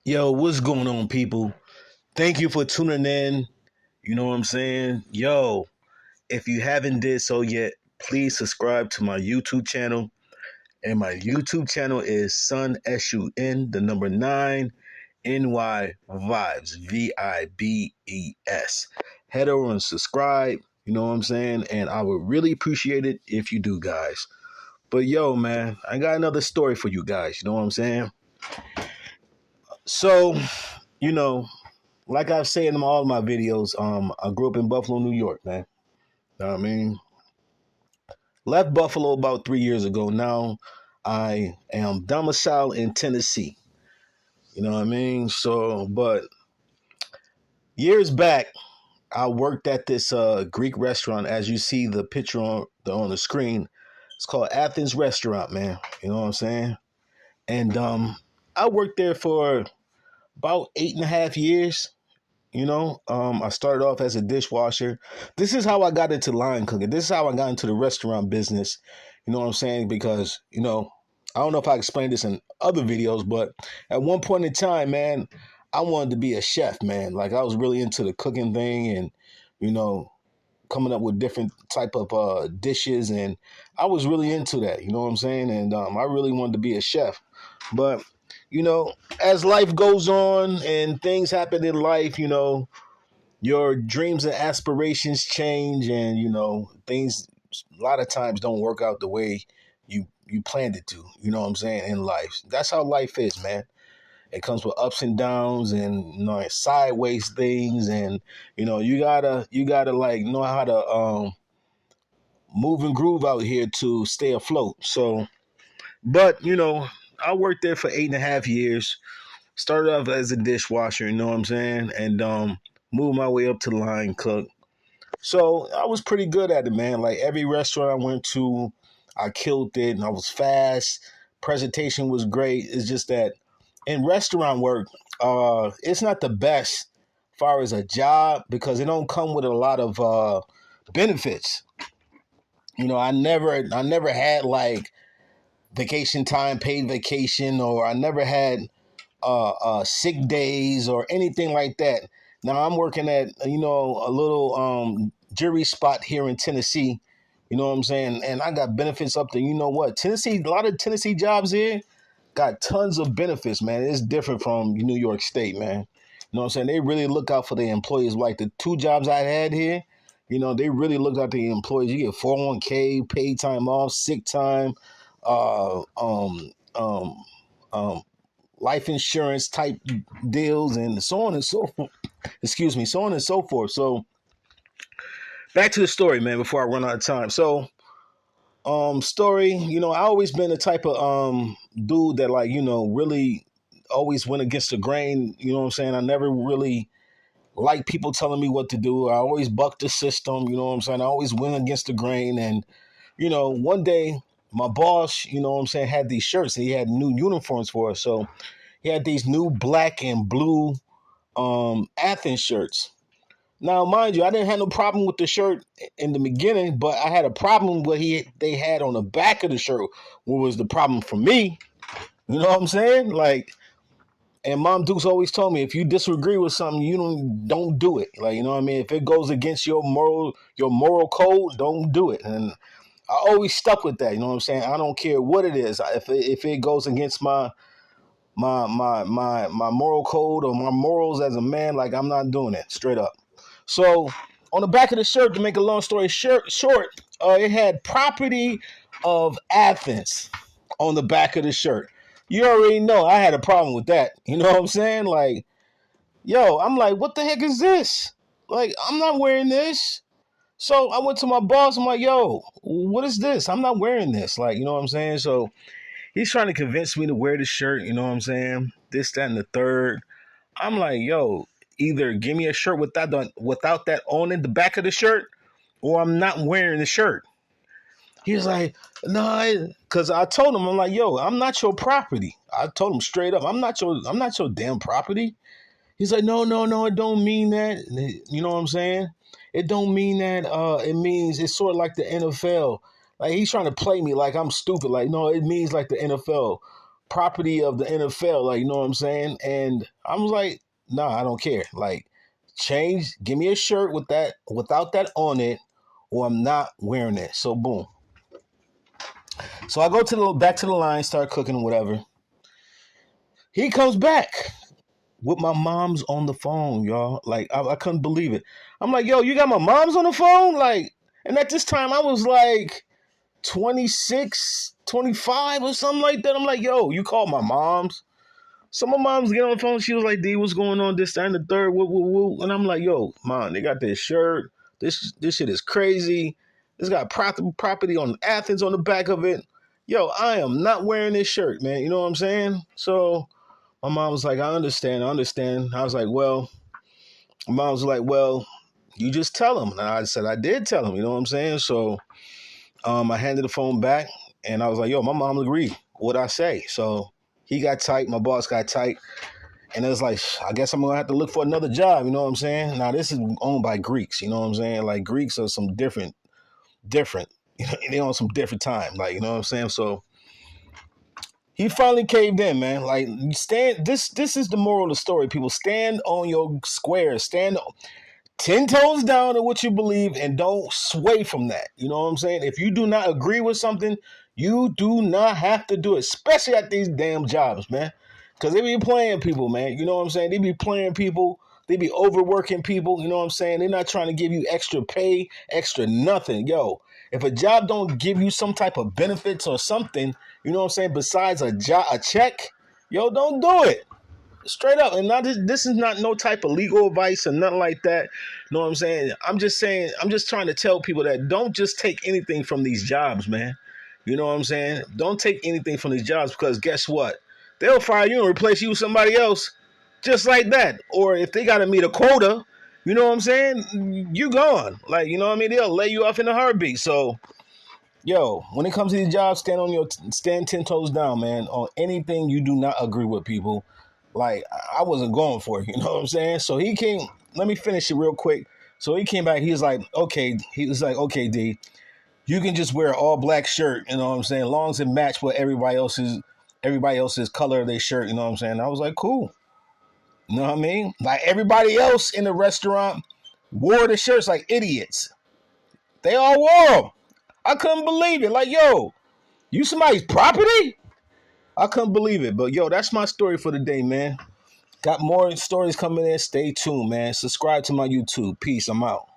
Yo, what's going on, people? Thank you for tuning in. You know what I'm saying? Yo, if you haven't did so yet, please subscribe to my YouTube channel. And my YouTube channel is Sun, the number 9, NY Vibes, Vibes. Head over and subscribe. You know what I'm saying? And I would really appreciate it if you do, guys. But yo, man, I got another story for you guys. You know what I'm saying? So, you know, like I've said in all my videos, I grew up in Buffalo, New York, man. Know what I mean? Left Buffalo about 3 years ago. Now I am domiciled in Tennessee. You know what I mean? So, but years back, I worked at this Greek restaurant. As you see the picture on the screen, it's called Athens Restaurant, man. You know what I'm saying? And I worked there for about 8.5 years. I started off as a dishwasher. This is how I got into line cooking. This is how I got into the restaurant business. You know what I'm saying? Because, I don't know if I explained this in other videos, but at one point in time, man, I wanted to be a chef, man. Like I was really into the cooking thing and, you know, coming up with different type of dishes. And I was really into that, you know what I'm saying? And I really wanted to be a chef. But as life goes on and things happen in life, your dreams and aspirations change and, things a lot of times don't work out the way you planned it to, you know what I'm saying, in life. That's how life is, man. It comes with ups and downs and sideways things and you gotta like know how to move and groove out here to stay afloat. So but I worked there for 8.5 years. Started off as a dishwasher, you know what I'm saying? And moved my way up to line cook. So I was pretty good at it, man. Like every restaurant I went to, I killed it and I was fast. Presentation was great. It's just that in restaurant work, it's not the best as far as a job because it don't come with a lot of benefits. I never had like vacation time, paid vacation, or I never had sick days or anything like that. Now I'm working at a little jury spot here in Tennessee. You know what I'm saying? And I got benefits up to what Tennessee. A lot of Tennessee jobs here got tons of benefits, man. It's different from New York State, man. You know what I'm saying? They really look out for their employees. Like the two jobs I had here, they really looked out the employees. You get 401k, paid time off, sick time, uh, um, um, um, life insurance type deals and so on and so forth. Excuse me, so on and so forth. So back to the story, man, before I run out of time. So story, I always been the type of dude that like, really always went against the grain, you know what I'm saying? I never really liked people telling me what to do. I always bucked the system, you know what I'm saying? I always went against the grain and one day my boss, you know what I'm saying, had these shirts and he had new uniforms for us. So he had these new black and blue Athens shirts. Now, mind you, I didn't have no problem with the shirt in the beginning, but I had a problem with they had on the back of the shirt, what was the problem for me. You know what I'm saying? Like, and Mom Dukes always told me if you disagree with something, you don't do it. Like, you know what I mean? If it goes against your moral code, don't do it. And I always stuck with that. You know what I'm saying? I don't care what it is. If it goes against my moral code or my morals as a man, like I'm not doing it straight up. So on the back of the shirt, to make a long story short, it had property of Athens on the back of the shirt. You already know I had a problem with that. You know what I'm saying? Like, yo, I'm like, what the heck is this? Like, I'm not wearing this. So I went to my boss. I'm like, yo, what is this? I'm not wearing this. Like, you know what I'm saying? So he's trying to convince me to wear the shirt. You know what I'm saying? This, that, and the third. I'm like, yo, either give me a shirt without that on in the back of the shirt, or I'm not wearing the shirt. He was like, no, because I told him, I'm like, yo, I'm not your property. I told him straight up, I'm not your damn property. He's like, no, it don't mean that. You know what I'm saying? It don't mean that. It means it's sort of like the NFL. Like he's trying to play me like I'm stupid. Like, no, it means like the NFL. property of the NFL. Like, you know what I'm saying? And I was like, nah, I don't care. Like, give me a shirt without that on it, or I'm not wearing it. So boom. So I go back to the line, start cooking or whatever. He comes back with my mom's on the phone, y'all. Like, I couldn't believe it. I'm like, yo, you got my mom's on the phone? Like, and at this time I was like 26, 25 or something like that. I'm like, yo, you called my mom's? So my mom's getting on the phone. She was like, D, what's going on? This, that, and the third. Woo, woo, woo. And I'm like, yo, mom, they got this shirt. This shit is crazy. It's got property on Athens on the back of it. Yo, I am not wearing this shirt, man. You know what I'm saying? So my mom was like, I understand. I was like, well, my mom was like, well, you just tell him. And I said, I did tell him. You know what I'm saying? So I handed the phone back, and I was like, yo, my mom agreed with what I say. So he got tight. My boss got tight. And it was like, I guess I'm going to have to look for another job. You know what I'm saying? Now, this is owned by Greeks. You know what I'm saying? Like, Greeks are some different. You know, they on some different time. Like, you know what I'm saying? So he finally caved in, man. Like, this is the moral of the story. People, stand on your square. Stand 10 toes down to what you believe and don't sway from that. You know what I'm saying? If you do not agree with something, you do not have to do it, especially at these damn jobs, man. Because they be playing people, man. You know what I'm saying? They be playing people. They be overworking people. You know what I'm saying? They're not trying to give you extra pay, extra nothing. Yo, if a job don't give you some type of benefits or something, you know what I'm saying, besides a check, yo, don't do it. Straight up. And this is not no type of legal advice or nothing like that. You know what I'm saying? I'm just trying to tell people that don't just take anything from these jobs, man. You know what I'm saying? Don't take anything from these jobs, because guess what? They'll fire you and replace you with somebody else just like that. Or if they got to meet a quota, you know what I'm saying? You gone. Like, you know what I mean? They'll lay you off in a heartbeat. So, yo, when it comes to these jobs, stand 10 toes down, man, on anything you do not agree with, people. Like, I wasn't going for it, you know what I'm saying? So he came, let me finish it real quick. So he came back, he was like, okay, D, you can just wear an all black shirt, you know what I'm saying? As long as it match what everybody else's color of their shirt, you know what I'm saying? I was like, cool. You know what I mean? Like, everybody else in the restaurant wore the shirts like idiots. They all wore them. I couldn't believe it. Like, yo, you somebody's property? I couldn't believe it. But, yo, that's my story for the day, man. Got more stories coming in. Stay tuned, man. Subscribe to my YouTube. Peace. I'm out.